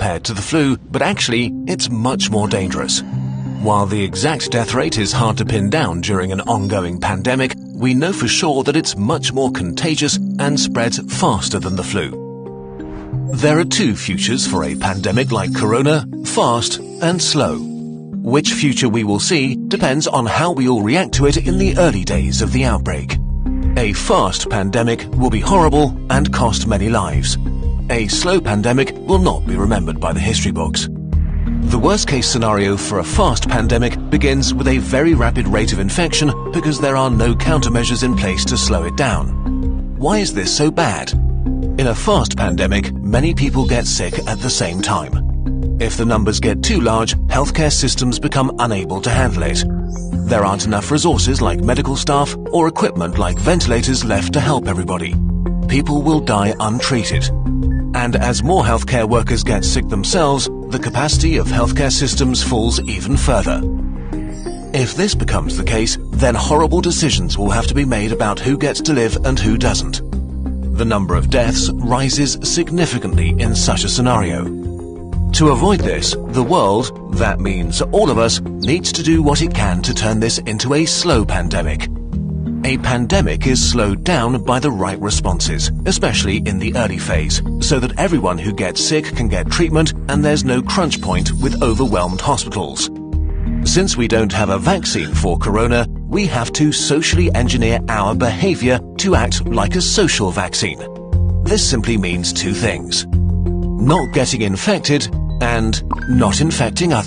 compared to the flu, but actually, it's much more dangerous. While the exact death rate is hard to pin down during an ongoing pandemic, we know for sure that it's much more contagious and spreads faster than the flu. There are two futures for a pandemic like corona: fast and slow. Which future we will see depends on how we all react to it in the early days of the outbreak. A fast pandemic will be horrible and cost many lives. A slow pandemic will not be remembered by the history books. The worst-case scenario for a fast pandemic begins with a very rapid rate of infection because there are no countermeasures in place to slow it down. Why is this so bad? In a fast pandemic, many people get sick at the same time. If the numbers get too large, healthcare systems become unable to handle it. There aren't enough resources like medical staff or equipment like ventilators left to help everybody. People will die untreated. And as more healthcare workers get sick themselves, the capacity of healthcare systems falls even further. If this becomes the case, then horrible decisions will have to be made about who gets to live and who doesn't. The number of deaths rises significantly in such a scenario. To avoid this, the world, that means all of us, needs to do what it can to turn this into a slow pandemic. A pandemic is slowed down by the right responses, especially in the early phase, so that everyone who gets sick can get treatment and there's no crunch point with overwhelmed hospitals. Since we don't have a vaccine for corona, we have to socially engineer our behavior to act like a social vaccine. This simply means two things: not getting infected and not infecting others.